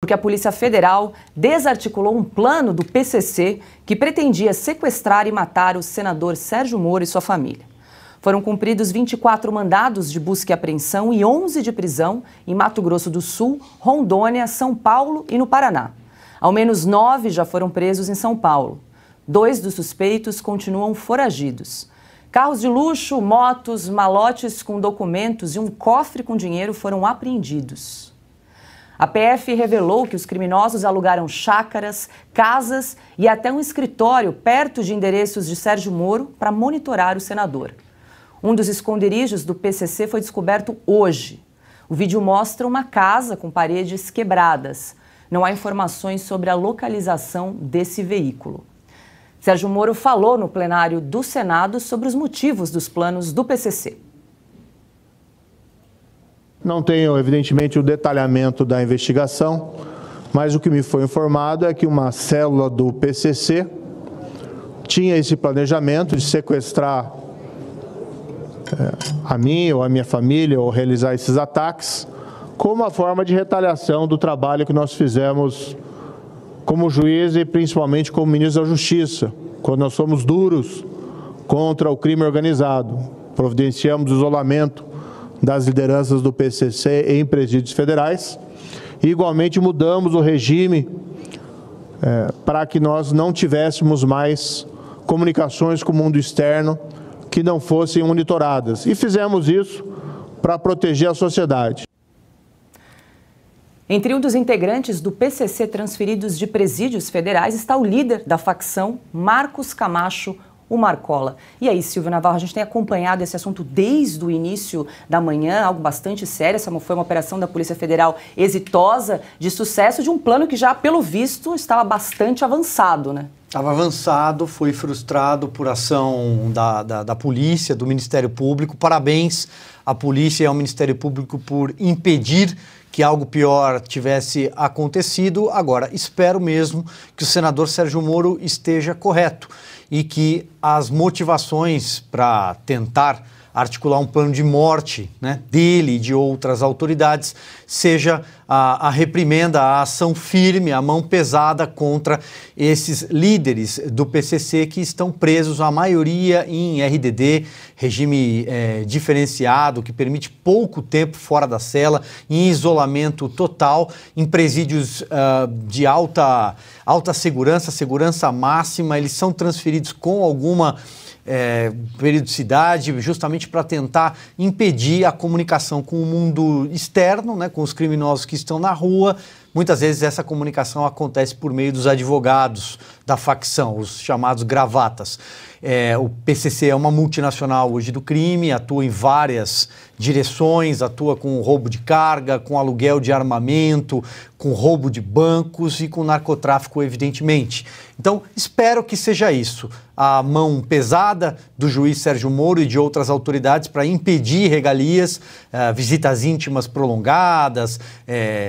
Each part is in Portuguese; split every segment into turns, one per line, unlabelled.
Porque a Polícia Federal desarticulou um plano do PCC que pretendia sequestrar e matar o senador Sérgio Moro e sua família. Foram cumpridos 24 mandados de busca e apreensão e 11 de prisão em Mato Grosso do Sul, Rondônia, São Paulo e no Paraná. Ao menos 9 já foram presos em São Paulo. 2 dos suspeitos continuam foragidos. Carros de luxo, motos, malotes com documentos e um cofre com dinheiro foram apreendidos. A PF revelou que os criminosos alugaram chácaras, casas e até um escritório perto de endereços de Sérgio Moro para monitorar o senador. Um dos esconderijos do PCC foi descoberto hoje. O vídeo mostra uma casa com paredes quebradas. Não há informações sobre a localização desse veículo. Sérgio Moro falou no plenário do Senado sobre os motivos dos planos do PCC.
Não tenho, evidentemente, o detalhamento da investigação, mas o que me foi informado é que uma célula do PCC tinha esse planejamento de sequestrar a mim ou a minha família ou realizar esses ataques como uma forma de retaliação do trabalho que nós fizemos como juiz e principalmente como ministro da Justiça, quando nós somos duros contra o crime organizado, providenciamos o isolamento das lideranças do PCC em presídios federais e igualmente mudamos o regime para que nós não tivéssemos mais comunicações com o mundo externo que não fossem monitoradas. E fizemos isso para proteger a sociedade.
Entre um dos integrantes do PCC transferidos de presídios federais está o líder da facção, Marcos Camacho, o Marcola. E aí, Silvio Navarro, a gente tem acompanhado esse assunto desde o início da manhã, algo bastante sério. Essa foi uma operação da Polícia Federal exitosa, de sucesso, de um plano que já, pelo visto, estava bastante avançado, né?
Estava avançado, foi frustrado por ação da polícia, do Ministério Público. Parabéns à polícia e ao Ministério Público por impedir que algo pior tivesse acontecido. Agora, espero mesmo que o senador Sérgio Moro esteja correto e que as motivações para tentar articular um plano de morte, né, dele e de outras autoridades seja a reprimenda, a ação firme, a mão pesada contra esses líderes do PCC que estão presos, a maioria em RDD, regime diferenciado, que permite pouco tempo fora da cela, em isolamento total, em presídios de alta segurança, segurança máxima. Eles são transferidos com alguma periodicidade, justamente para tentar impedir a comunicação com o mundo externo, né, com os criminosos que estão na rua. Muitas vezes essa comunicação acontece por meio dos advogados da facção, os chamados gravatas. O PCC é uma multinacional hoje do crime, atua em várias direções, atua com roubo de carga, com aluguel de armamento, com roubo de bancos e com narcotráfico, evidentemente. Então, espero que seja isso, a mão pesada do juiz Sérgio Moro e de outras autoridades para impedir regalias, visitas íntimas prolongadas,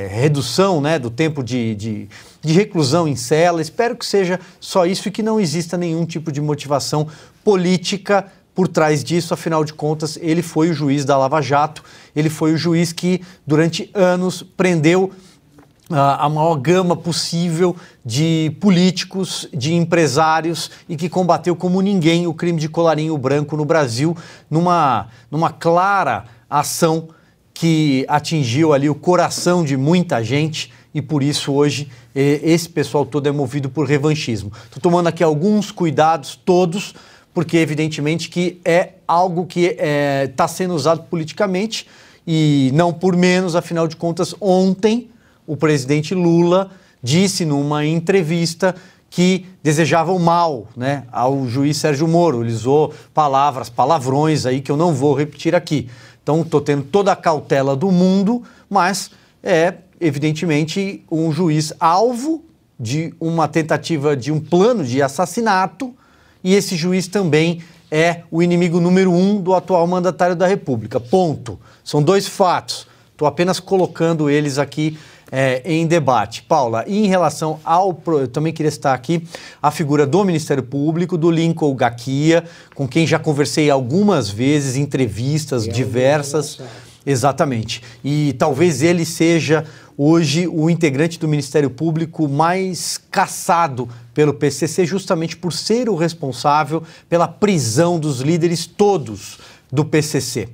redução, né, do tempo de reclusão em cela. Espero que seja só isso e que não exista nenhum tipo de motivação política por trás disso. Afinal de contas, ele foi o juiz da Lava Jato, ele foi o juiz que durante anos prendeu a maior gama possível de políticos, de empresários e que combateu como ninguém o crime de colarinho branco no Brasil, numa clara ação que atingiu ali o coração de muita gente e por isso hoje esse pessoal todo é movido por revanchismo. Estou tomando aqui alguns cuidados todos, porque evidentemente que é algo que está sendo usado politicamente e não por menos, afinal de contas, ontem o presidente Lula disse numa entrevista que desejava o mal, né, ao juiz Sérgio Moro. Ele usou palavrões aí que eu não vou repetir aqui. Então, estou tendo toda a cautela do mundo, mas evidentemente, um juiz alvo de uma tentativa de um plano de assassinato e esse juiz também é o inimigo número 1 do atual mandatário da República. Ponto. São 2 fatos. Estou apenas colocando eles aqui em debate. Paula, e em relação eu também queria citar aqui a figura do Ministério Público, do Lincoln Gaquia, com quem já conversei algumas vezes, entrevistas diversas. Exatamente. E talvez ele seja hoje o integrante do Ministério Público mais caçado pelo PCC, justamente por ser o responsável pela prisão dos líderes todos do PCC.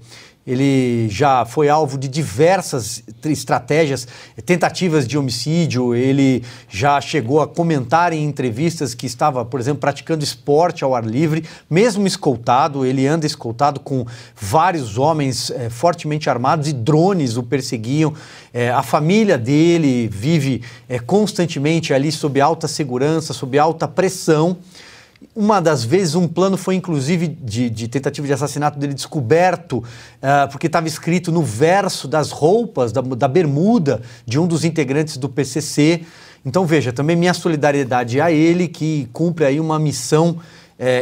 Ele já foi alvo de diversas estratégias, tentativas de homicídio. Ele já chegou a comentar em entrevistas que estava, por exemplo, praticando esporte ao ar livre, mesmo escoltado. Ele anda escoltado com vários homens fortemente armados e drones o perseguiam. A família dele vive constantemente ali sob alta segurança, sob alta pressão. Uma das vezes um plano foi inclusive de tentativa de assassinato dele descoberto, porque estava escrito no verso das roupas, da bermuda de um dos integrantes do PCC. Então veja, também minha solidariedade a ele, que cumpre aí uma missão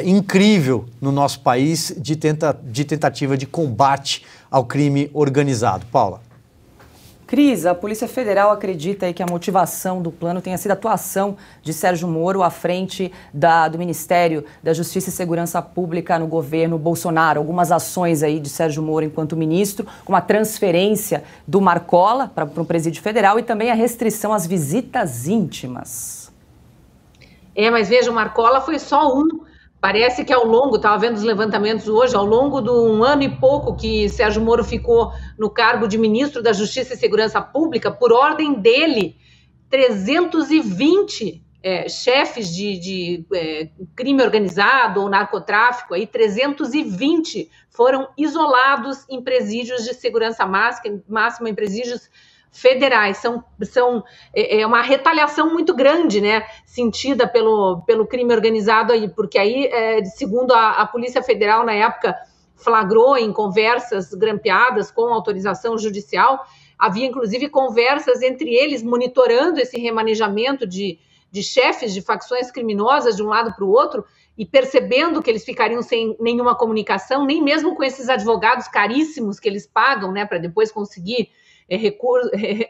incrível no nosso país de tentativa de combate ao crime organizado. Paula.
Cris, a Polícia Federal acredita aí que a motivação do plano tenha sido a atuação de Sérgio Moro à frente do Ministério da Justiça e Segurança Pública no governo Bolsonaro. Algumas ações aí de Sérgio Moro enquanto ministro, como a transferência do Marcola para o Presídio Federal e também a restrição às visitas íntimas.
Mas veja, o Marcola foi só um. Parece que ao longo, estava vendo os levantamentos hoje, ao longo de um ano e pouco que Sérgio Moro ficou no cargo de ministro da Justiça e Segurança Pública, por ordem dele, 320 chefes de crime organizado ou narcotráfico, aí 320 foram isolados em presídios de segurança máxima, em presídios federais. É uma retaliação muito grande, né, sentida pelo crime organizado aí, porque aí, segundo a Polícia Federal, na época, flagrou em conversas grampeadas com autorização judicial, havia inclusive conversas entre eles monitorando esse remanejamento de chefes de facções criminosas de um lado para o outro e percebendo que eles ficariam sem nenhuma comunicação, nem mesmo com esses advogados caríssimos que eles pagam, né, para depois conseguir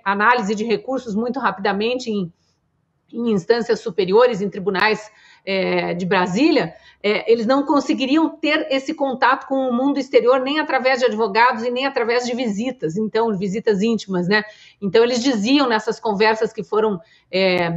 análise de recursos muito rapidamente em instâncias superiores, em tribunais de Brasília, eles não conseguiriam ter esse contato com o mundo exterior nem através de advogados e nem através de visitas, então, visitas íntimas, né? Então, eles diziam nessas conversas que foram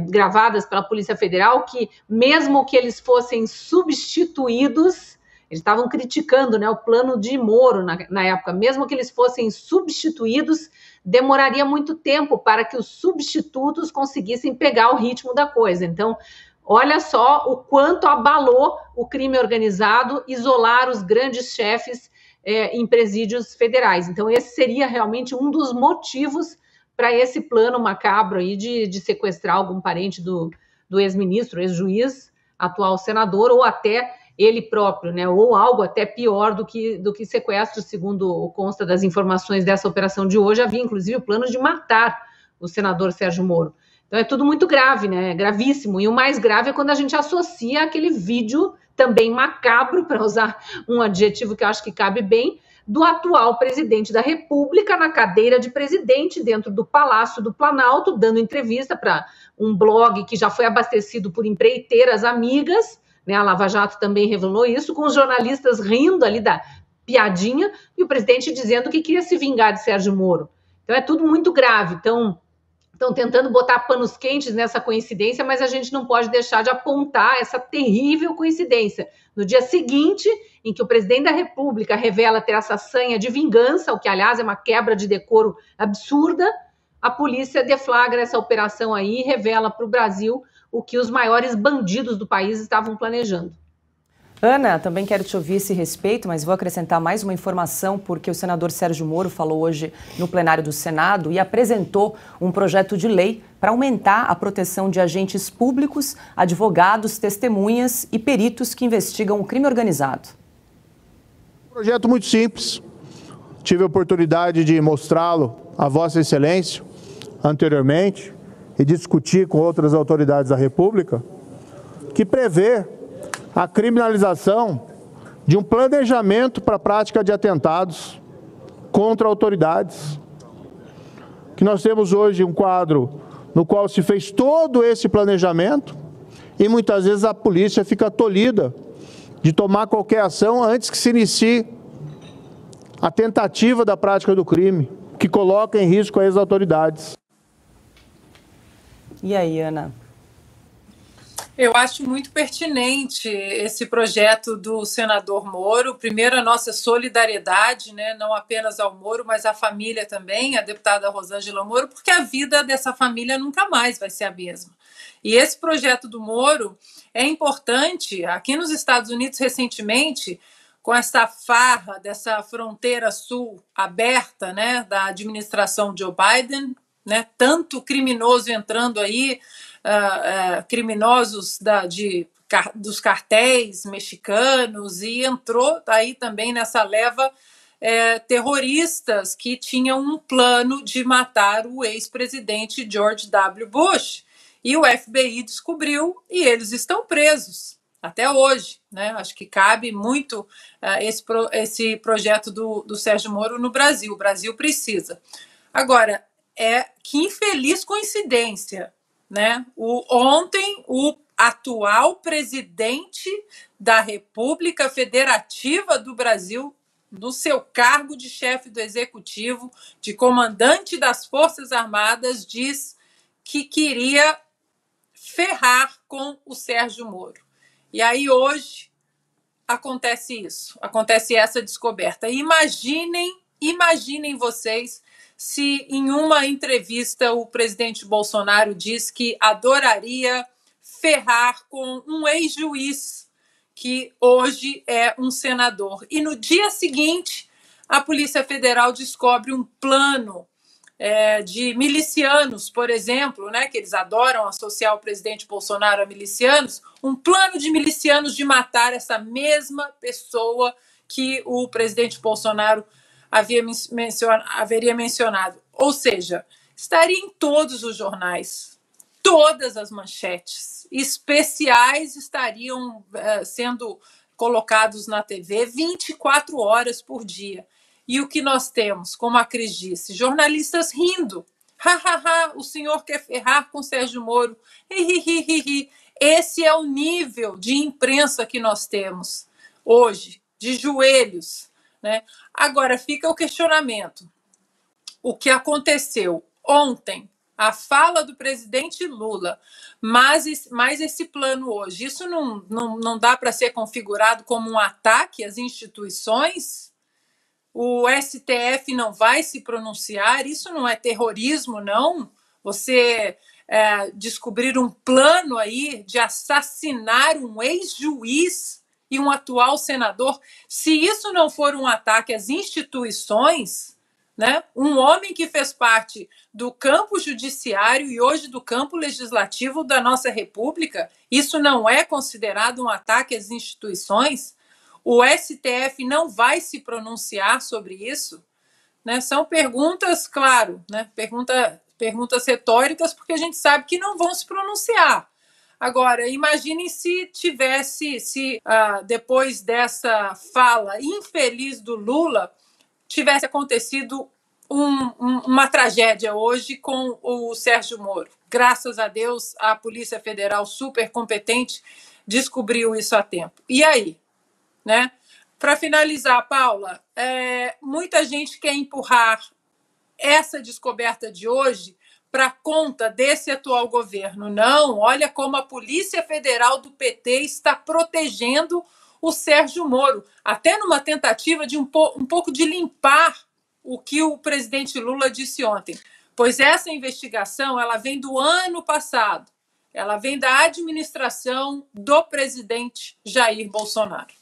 gravadas pela Polícia Federal que mesmo que eles fossem substituídos, eles estavam criticando, né, o plano de Moro na época, mesmo que eles fossem substituídos, demoraria muito tempo para que os substitutos conseguissem pegar o ritmo da coisa. Então, olha só o quanto abalou o crime organizado isolar os grandes chefes em presídios federais. Então, esse seria realmente um dos motivos para esse plano macabro aí de sequestrar algum parente do ex-ministro, ex-juiz, atual senador, ou até ele próprio, né? Ou algo até pior do que sequestro, segundo consta das informações dessa operação de hoje. Havia, inclusive, o plano de matar o senador Sérgio Moro. Então, é tudo muito grave, né? É gravíssimo. E o mais grave é quando a gente associa aquele vídeo também macabro, para usar um adjetivo que eu acho que cabe bem, do atual presidente da República na cadeira de presidente dentro do Palácio do Planalto, dando entrevista para um blog que já foi abastecido por empreiteiras amigas, né? A Lava Jato também revelou isso, com os jornalistas rindo ali da piadinha e o presidente dizendo que queria se vingar de Sérgio Moro. Então é tudo muito grave. Estão tentando botar panos quentes nessa coincidência, mas a gente não pode deixar de apontar essa terrível coincidência. No dia seguinte, em que o presidente da República revela ter essa sanha de vingança, o que, aliás, é uma quebra de decoro absurda, a polícia deflagra essa operação aí e revela para o Brasil o que os maiores bandidos do país estavam planejando.
Ana, também quero te ouvir esse respeito, mas vou acrescentar mais uma informação, porque o senador Sérgio Moro falou hoje no plenário do Senado e apresentou um projeto de lei para aumentar a proteção de agentes públicos, advogados, testemunhas e peritos que investigam o crime organizado.
Um projeto muito simples. Tive a oportunidade de mostrá-lo a Vossa Excelência anteriormente e discutir com outras autoridades da República, que prevê a criminalização de um planejamento para a prática de atentados contra autoridades. Que nós temos hoje um quadro no qual se fez todo esse planejamento e muitas vezes a polícia fica tolhida de tomar qualquer ação antes que se inicie a tentativa da prática do crime, que coloca em risco as autoridades.
E aí, Ana?
Eu acho muito pertinente esse projeto do senador Moro. Primeiro, a nossa solidariedade, né, não apenas ao Moro, mas à família também, a deputada Rosângela Moro, porque a vida dessa família nunca mais vai ser a mesma. E esse projeto do Moro é importante. Aqui nos Estados Unidos, recentemente, com essa farra dessa fronteira sul aberta, né, da administração Joe Biden, né, tanto criminoso entrando aí, criminosos dos cartéis mexicanos, e entrou aí também nessa leva terroristas que tinham um plano de matar o ex-presidente George W. Bush. E o FBI descobriu e eles estão presos até hoje, né? Acho que cabe muito esse projeto do Sérgio Moro no Brasil. O Brasil precisa. Agora, que infeliz coincidência, né? Ontem, o atual presidente da República Federativa do Brasil, no seu cargo de chefe do Executivo, de comandante das Forças Armadas, diz que queria ferrar com o Sérgio Moro. E aí, hoje, acontece isso, acontece essa descoberta. Imaginem vocês se em uma entrevista o presidente Bolsonaro diz que adoraria ferrar com um ex-juiz que hoje é um senador. E no dia seguinte, a Polícia Federal descobre um plano de milicianos, por exemplo, né, que eles adoram associar o presidente Bolsonaro a milicianos, um plano de milicianos de matar essa mesma pessoa que o presidente Bolsonaro haveria mencionado. Ou seja, estaria em todos os jornais, todas as manchetes, especiais estariam sendo colocados na TV 24 horas por dia. E o que nós temos, como a Cris disse, jornalistas rindo. O senhor quer ferrar com Sérgio Moro. Esse é o nível de imprensa que nós temos hoje, de joelhos, né? Agora, fica o questionamento. O que aconteceu ontem, a fala do presidente Lula, mas esse plano hoje, isso não dá para ser configurado como um ataque às instituições? O STF não vai se pronunciar? Isso não é terrorismo, não? Você descobrir um plano aí de assassinar um ex-juiz e um atual senador, se isso não for um ataque às instituições, né? Um homem que fez parte do campo judiciário e hoje do campo legislativo da nossa República, isso não é considerado um ataque às instituições? O STF não vai se pronunciar sobre isso, né? São perguntas, claro, né? Perguntas retóricas, porque a gente sabe que não vão se pronunciar. Agora, imaginem se depois dessa fala infeliz do Lula, tivesse acontecido uma tragédia hoje com o Sérgio Moro. Graças a Deus, a Polícia Federal, super competente, descobriu isso a tempo. E aí? Né? Para finalizar, Paula, muita gente quer empurrar essa descoberta de hoje para conta desse atual governo. Não, olha como a Polícia Federal do PT está protegendo o Sérgio Moro, até numa tentativa de um pouco de limpar o que o presidente Lula disse ontem. Pois essa investigação ela vem do ano passado, ela vem da administração do presidente Jair Bolsonaro.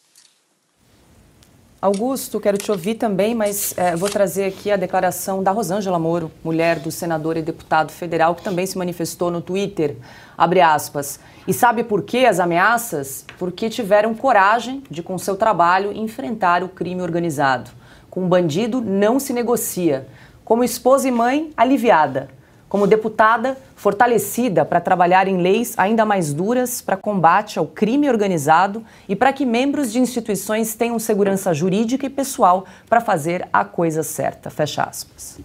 Augusto, quero te ouvir também, mas vou trazer aqui a declaração da Rosângela Moro, mulher do senador e deputado federal, que também se manifestou no Twitter, abre aspas, e sabe por que as ameaças? Porque tiveram coragem de, com seu trabalho, enfrentar o crime organizado. Com um bandido não se negocia. Como esposa e mãe, aliviada. Como deputada, fortalecida para trabalhar em leis ainda mais duras para combate ao crime organizado e para que membros de instituições tenham segurança jurídica e pessoal para fazer a coisa certa. Fecha aspas.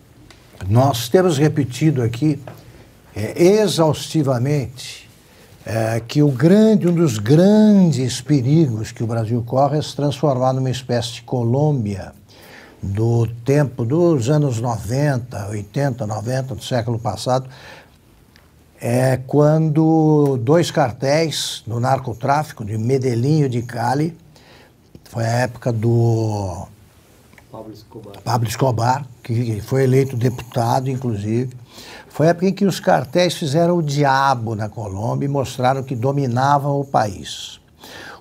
Nós temos repetido aqui exaustivamente que um dos grandes perigos que o Brasil corre é se transformar numa espécie de Colômbia do tempo dos anos 90, 80, 90, do século passado, quando 2 cartéis no narcotráfico de Medellín e de Cali, foi a época do Pablo Escobar, que foi eleito deputado, inclusive. Foi a época em que os cartéis fizeram o diabo na Colômbia e mostraram que dominavam o país.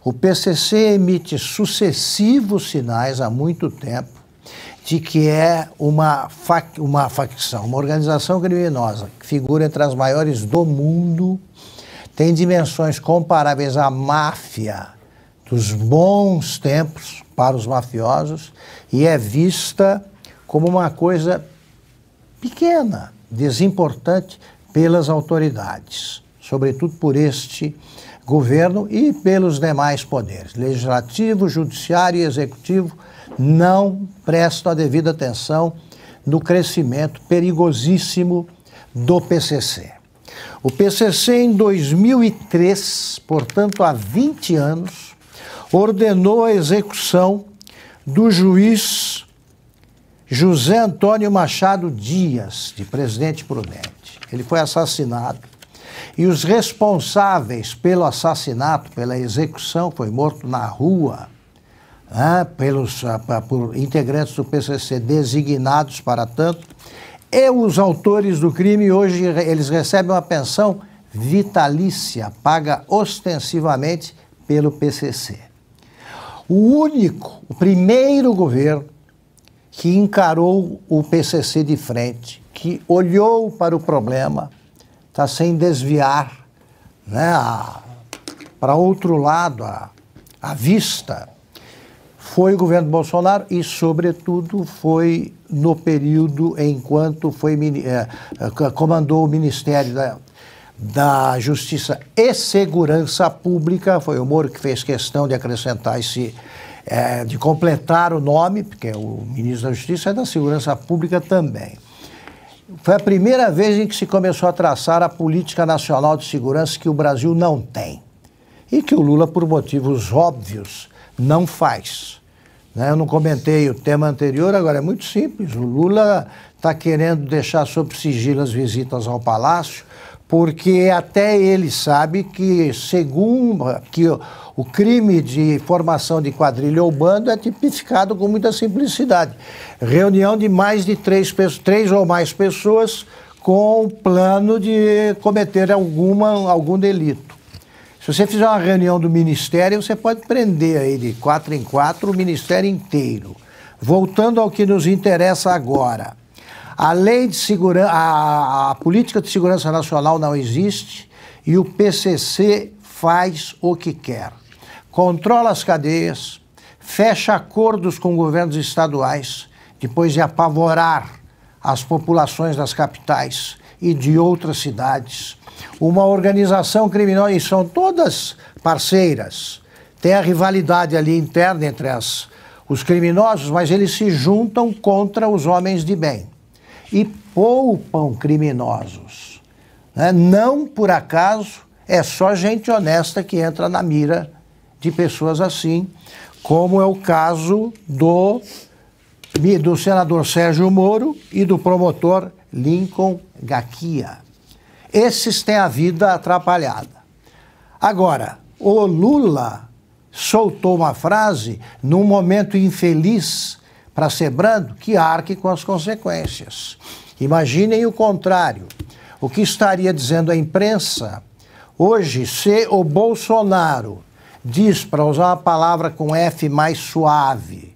O PCC emite sucessivos sinais há muito tempo de que é uma facção, uma organização criminosa que figura entre as maiores do mundo, tem dimensões comparáveis à máfia dos bons tempos para os mafiosos e é vista como uma coisa pequena, desimportante pelas autoridades, sobretudo por este governo e pelos demais poderes. Legislativo, judiciário e executivo não prestam a devida atenção no crescimento perigosíssimo do PCC. O PCC, em 2003, portanto há 20 anos, ordenou a execução do juiz José Antônio Machado Dias, de Presidente Prudente. Ele foi assassinado e os responsáveis pelo assassinato, pela execução, foi morto na rua, por integrantes do PCC designados para tanto, e os autores do crime hoje eles recebem uma pensão vitalícia, paga ostensivamente pelo PCC. O primeiro governo que encarou o PCC de frente, que olhou para o problema, está sem desviar, né, para outro lado a vista, foi o governo Bolsonaro e, sobretudo, foi no período enquanto comandou o Ministério da Justiça e Segurança Pública. Foi o Moro que fez questão de acrescentar de completar o nome, porque o ministro da Justiça é da Segurança Pública também. Foi a primeira vez em que se começou a traçar a política nacional de segurança que o Brasil não tem e que o Lula, por motivos óbvios, não faz. Eu não comentei o tema anterior, agora é muito simples. O Lula está querendo deixar sob sigilo as visitas ao Palácio, porque até ele sabe que, o crime de formação de quadrilha ou bando é tipificado com muita simplicidade. Reunião de mais de 3 ou mais pessoas com o plano de cometer algum delito. Se você fizer uma reunião do Ministério, você pode prender aí de 4 em 4 o Ministério inteiro. Voltando ao que nos interessa agora. A lei de segurança, a política de segurança nacional não existe e o PCC faz o que quer. Controla as cadeias, fecha acordos com governos estaduais, depois de apavorar as populações das capitais e de outras cidades. Uma organização criminosa, e são todas parceiras, tem a rivalidade ali interna entre os criminosos, mas eles se juntam contra os homens de bem e poupam criminosos. Não por acaso é só gente honesta que entra na mira de pessoas assim, como é o caso do senador Sérgio Moro e do promotor Lincoln Gaquia. Esses têm a vida atrapalhada. Agora, o Lula soltou uma frase num momento infeliz para ser brando, que arque com as consequências. Imaginem o contrário. O que estaria dizendo a imprensa hoje, se o Bolsonaro diz, para usar uma palavra com F mais suave,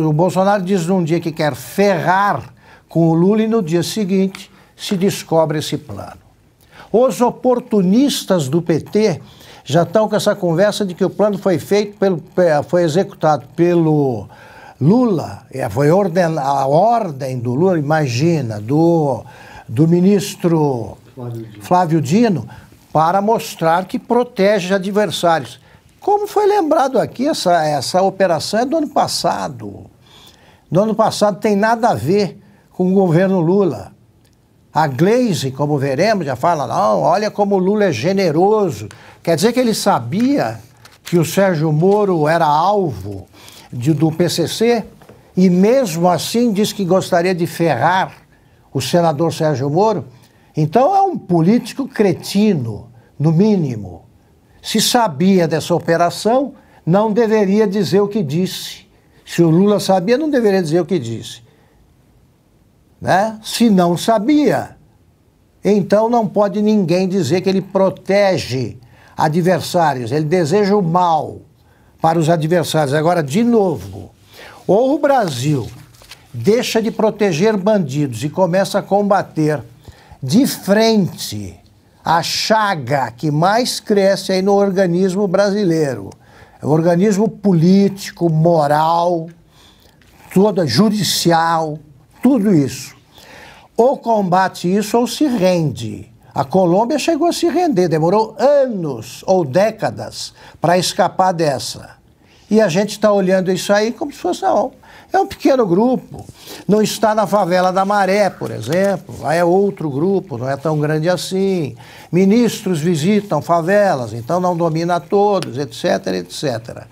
o Bolsonaro diz num dia que quer ferrar com o Lula e no dia seguinte se descobre esse plano. Os oportunistas do PT já estão com essa conversa de que o plano foi executado pelo Lula, foi a ordem do Lula, imagina, do ministro Flávio Dino, para mostrar que protege adversários. Como foi lembrado aqui, essa operação é do ano passado. No ano passado tem nada a ver com o governo Lula. A Gleisi, como veremos, já fala, não, olha como o Lula é generoso. Quer dizer que ele sabia que o Sérgio Moro era alvo do PCC e mesmo assim diz que gostaria de ferrar o senador Sérgio Moro. Então é um político cretino, no mínimo. Se sabia dessa operação, não deveria dizer o que disse. Se o Lula sabia, não deveria dizer o que disse. Né? Se não sabia, então não pode ninguém dizer que ele protege adversários, ele deseja o mal para os adversários. Agora, de novo, ou o Brasil deixa de proteger bandidos e começa a combater de frente a chaga que mais cresce aí no organismo brasileiro, o organismo político, moral, toda judicial, tudo isso. Ou combate isso ou se rende. A Colômbia chegou a se render, demorou anos ou décadas para escapar dessa. E a gente está olhando isso aí como se fosse, não, é um pequeno grupo. Não está na favela da Maré, por exemplo, lá é outro grupo, não é tão grande assim. Ministros visitam favelas, então não domina todos, etc, etc.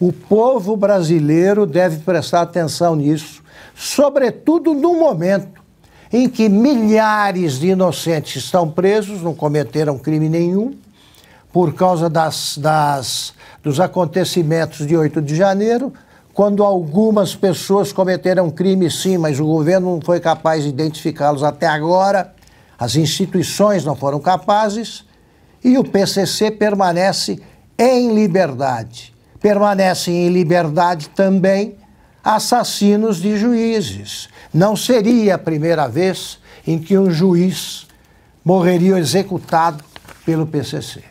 O povo brasileiro deve prestar atenção nisso, sobretudo no momento em que milhares de inocentes estão presos, não cometeram crime nenhum, por causa dos acontecimentos de 8 de janeiro, quando algumas pessoas cometeram crime, sim, mas o governo não foi capaz de identificá-los até agora, as instituições não foram capazes, e o PCC permanece em liberdade. Permanecem em liberdade também assassinos de juízes. Não seria a primeira vez em que um juiz morreria executado pelo PCC.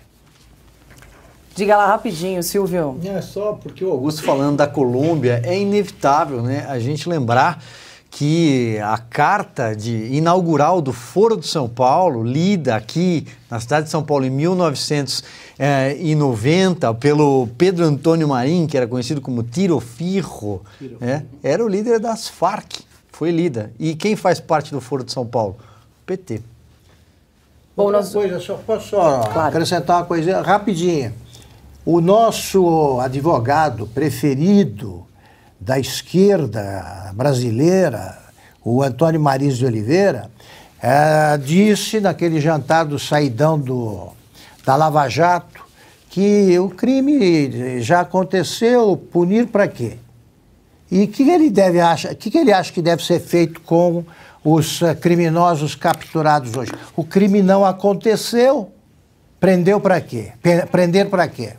Diga lá rapidinho, Silvio.
É só porque o Augusto falando da Colômbia, é inevitável, né, a gente lembrar que a carta inaugural do Foro de São Paulo, lida aqui na cidade de São Paulo em 1990 pelo Pedro Antônio Marim, que era conhecido como Tiro Firro, era o líder das Farc, foi lida. E quem faz parte do Foro de São Paulo? O PT.
Bom, posso acrescentar uma coisa rapidinha. O nosso advogado preferido da esquerda brasileira, o Antônio Mariz de Oliveira, disse naquele jantar do saidão da Lava Jato que o crime já aconteceu, punir para quê? E o que ele acha que deve ser feito com os criminosos capturados hoje? O crime não aconteceu, prendeu para quê? Prender para quê?